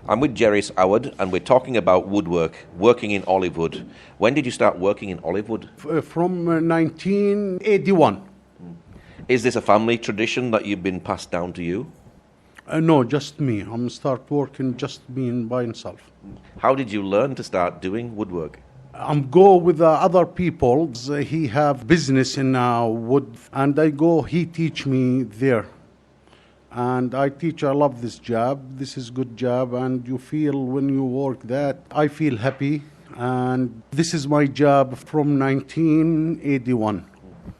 I'm with Jeries Awad, and we're talking about woodwork, working in olive wood. When did you start working in olive wood? From 1981. Is this a family tradition that you've been passed down to you? No, just me. I'm start working just me by himself. How did you learn to start doing woodwork? I'm go with other people. He have business in wood, and I go. He teach me there, and I teach. I love this job. This is good job, and you feel when you work that I feel happy. And this is my job from 1981.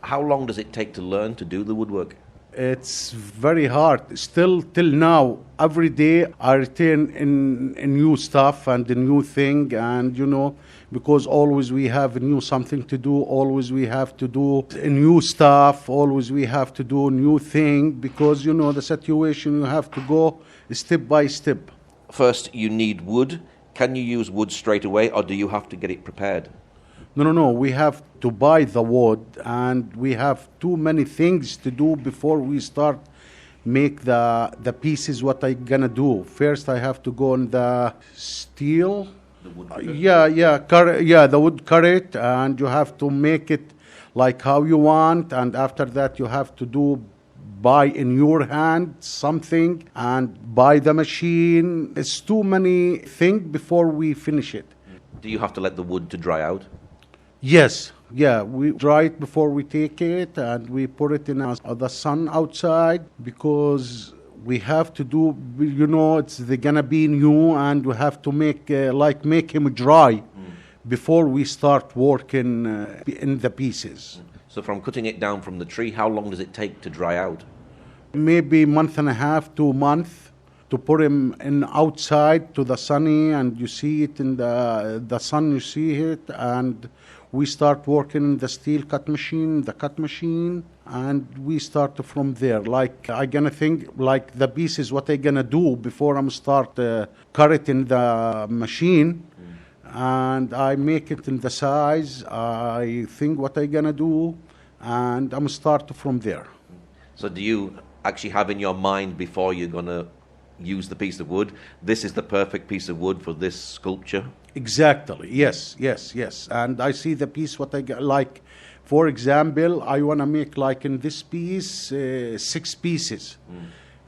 How long does it take to learn to do the woodwork? It's very hard. Still till now, every day I return in new stuff and a new thing, and because always we have new something to do, always we have to do new stuff, always we have to do new thing, because the situation you have to go step by step. First, you need wood. Can you use wood straight away, or do you have to get it prepared? No. We have to buy the wood, and we have too many things to do before we start make the pieces. What I gonna do? First, I have to go on the steel. The wood. The wood carrot, and you have to make it like how you want. And after that, you have to buy in your hand something and buy the machine. It's too many things before we finish it. Do you have to let the wood to dry out? Yes, we dry it before we take it, and we put it in the sun outside, because we have to do, they're gonna be new, and we have to make him dry before we start working in the pieces. So from cutting it down from the tree, how long does it take to dry out? Maybe a month and a half to a month to put him in outside to the sunny, and you see it in the sun, you see it, and we start working in the steel cut machine, and we start from there. Like I gonna think like the pieces, what I gonna do before I'm start cut it in the machine, and I make it in the size. I think what I gonna do, and I'm start from there. So do you actually have in your mind before you're gonna use the piece of wood, this is the perfect piece of wood for this sculpture? Exactly. Yes. And I see the piece what I got. Like, for example, I want to make like in this piece 6 pieces.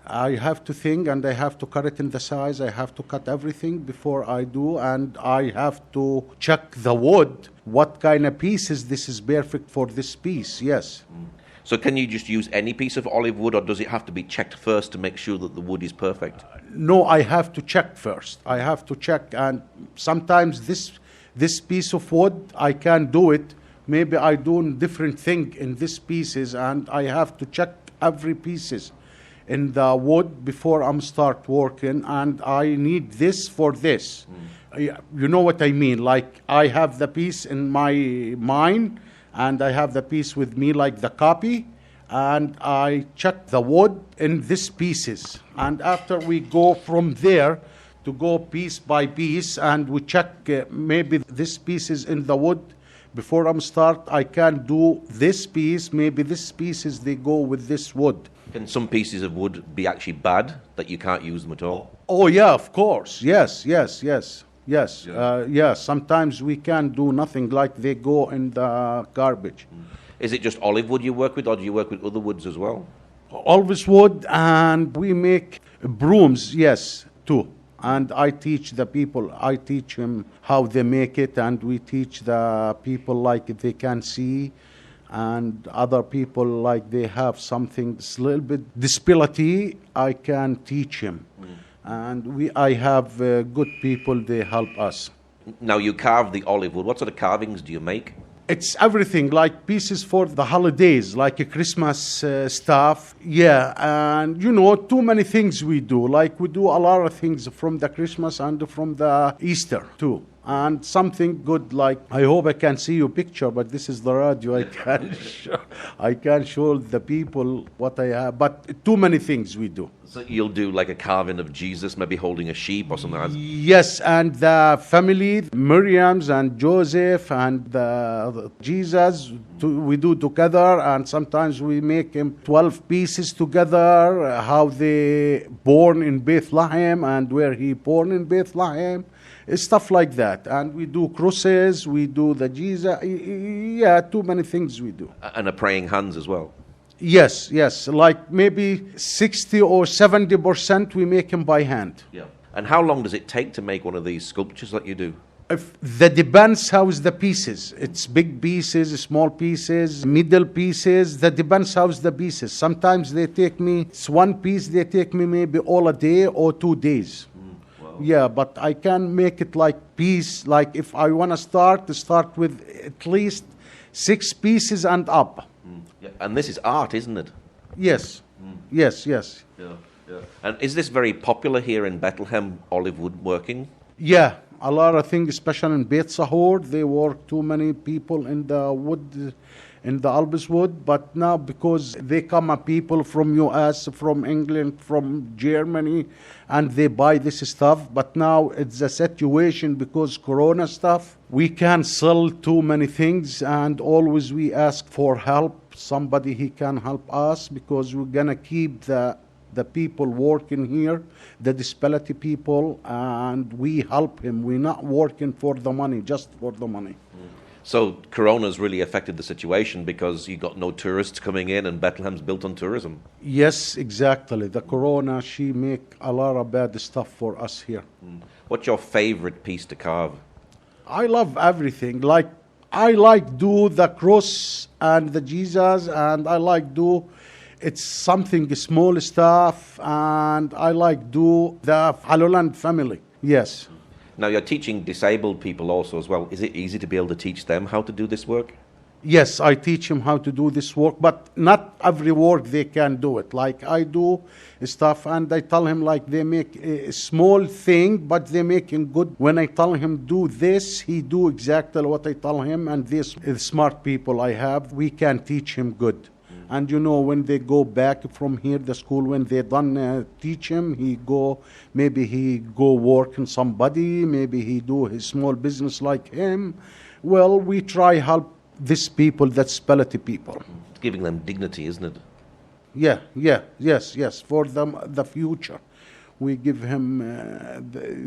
I have to think, and I have to cut it in the size. I have to cut everything before I do, and I have to check the wood. What kind of pieces this is perfect for this piece? Yes. So can you just use any piece of olive wood, or does it have to be checked first to make sure that the wood is perfect? No, I have to check first. I have to check, and sometimes this piece of wood, I can do it. Maybe I do different thing in this pieces, and I have to check every pieces in the wood before I'm start working, and I need this for this. You know what I mean? Like I have the piece in my mind, and I have the piece with me like the copy, and I check the wood in these pieces. And after we go from there to go piece by piece, and we check maybe this piece is in the wood. Before I'm start, I can do this piece, maybe this pieces they go with this wood. Can some pieces of wood be actually bad, that you can't use them at all? Oh yeah, of course. Yes. Sometimes we can do nothing, like they go in the garbage. Is it just olive wood you work with, or do you work with other woods as well? Always wood, and we make brooms, yes, too. And I teach the people, I teach them how they make it, and we teach the people like if they can see, and other people like they have something a little bit disability, I can teach him. And I have good people, they help us. Now you carve the olive wood. What sort of carvings do you make? It's everything, like pieces for the holidays, like a Christmas stuff. Yeah, and too many things we do. Like we do a lot of things from the Christmas and from the Easter too. And something good, like I hope I can see your picture, but this is the radio. I can't show the people what I have, but too many things we do. So you'll do like a carving of Jesus, maybe holding a sheep or something like that? Yes, and the family, Miriam's and Joseph and Jesus, we do together, and sometimes we make him 12 pieces together, how they born in Bethlehem and where he born in Bethlehem, stuff like that. And we do crosses, we do the Jesus, yeah, too many things we do. And a praying hands as well. Yes, like maybe 60 or 70% we make him by hand. Yeah. And how long does it take to make one of these sculptures that you do? If that depends how is the pieces. It's big pieces, small pieces, middle pieces. That depends how is the pieces. Sometimes they take me, it's one piece, they take me maybe all a day or 2 days. Wow. Yeah, but I can make it like piece. Like if I want to start with at least 6 pieces and up. Yeah. And this is art, isn't it? Yes, yes. Yeah. And is this very popular here in Bethlehem, olive woodworking? Yeah, a lot of things, especially in Beit Sahur, they work too many people in the wood, in the Albus wood. But now because they come up people from US, from England, from Germany, and they buy this stuff. But now it's a situation because Corona stuff, we can't sell too many things, and always we ask for help. Somebody he can help us because we're gonna keep the people working here, the disability people, and we help him. We're not working for the money, just for the money. So Corona's really affected the situation because you got no tourists coming in, and Bethlehem's built on tourism. Yes, exactly. The Corona, she make a lot of bad stuff for us here. What's your favorite piece to carve? I love everything. Like I like do the cross and the Jesus, and I like do it's something small stuff, and I like do the Haloland family. Yes. Now you're teaching disabled people also as well. Is it easy to be able to teach them how to do this work? Yes, I teach them how to do this work, but not every work they can do it. Like I do stuff, and I tell him like they make a small thing, but they make it good. When I tell him do this, he do exactly what I tell him, and this is smart people I have. We can teach him good. And you know, when they go back from here, the school, when they done teach him, maybe he go work in somebody, maybe he do his small business like him. Well, we try help these people, that's disability people. It's giving them dignity, isn't it? Yes, for them, the future. We give him,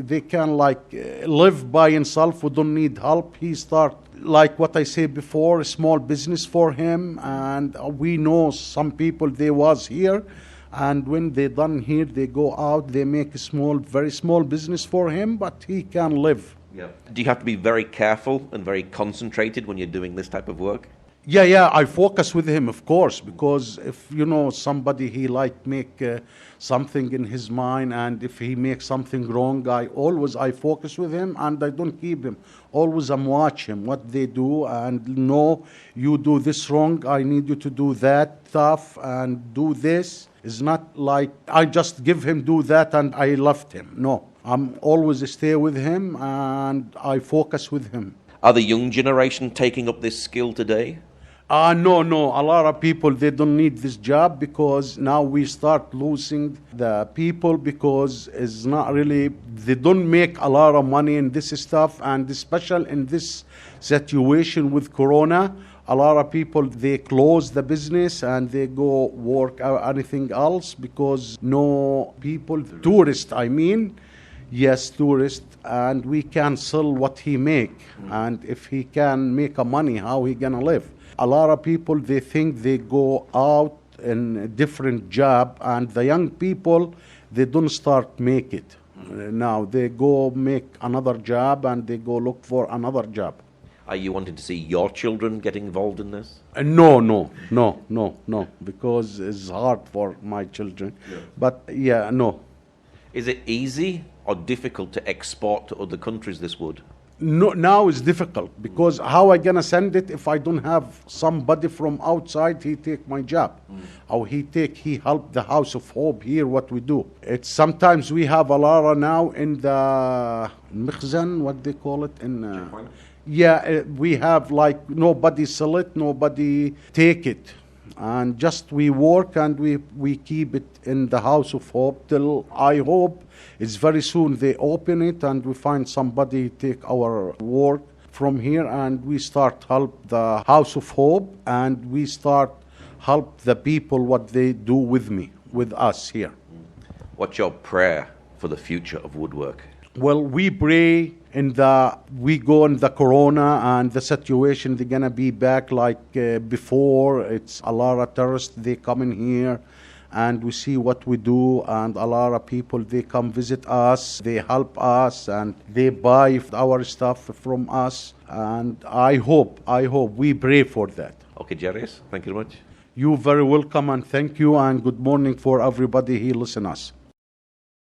they can live by himself, who don't need help. He start, like what I said before, a small business for him. And we know some people, they was here, and when they done here, they go out, they make a small, very small business for him, but he can live. Yeah. Do you have to be very careful and very concentrated when you're doing this type of work? Yeah, I focus with him, of course, because if somebody he make something in his mind, and if he makes something wrong, I focus with him, and I don't keep him. Always I'm watch him what they do, and no, you do this wrong. I need you to do that stuff and do this. It's not like I just give him do that and I left him. No, I'm always stay with him and I focus with him. Are the young generation taking up this skill today? No. A lot of people, they don't need this job because now we start losing the people because it's not really, they don't make a lot of money in this stuff, and especially in this situation with Corona, a lot of people, they close the business and they go work or anything else because no people, tourists, yes, tourists, and we can sell what he make. And if he can make a money, how he gonna live? A lot of people, they think they go out in a different job, and the young people, they don't start make it. Now they go make another job and they go look for another job. Are you wanting to see your children get involved in this? No, because it's hard for my children. Yeah. But yeah, no. Is it easy or difficult to export to other countries, this wood? No, now it's difficult because how I gonna send it if I don't have somebody from outside? He take my job, or he help the House of Hope here. What we do? It's sometimes we have a lot of now in the Mkhzan, what they call it in. We have like nobody sell it, nobody take it, and just we work and we keep it in the House of Hope till I hope it's very soon they open it and we find somebody take our work from here, and we start help the House of Hope, and we start help the people what they do with me, with us here. What's your prayer for the future of Woodwork? Well, we pray we go in the corona and the situation, they're gonna be back like before. It's a lot of tourists, they come in here and we see what we do, and a lot of people, they come visit us, they help us, and they buy our stuff from us. And I hope, we pray for that. Okay, Jeries, thank you very much. You're very welcome, and thank you, and good morning for everybody here listen us.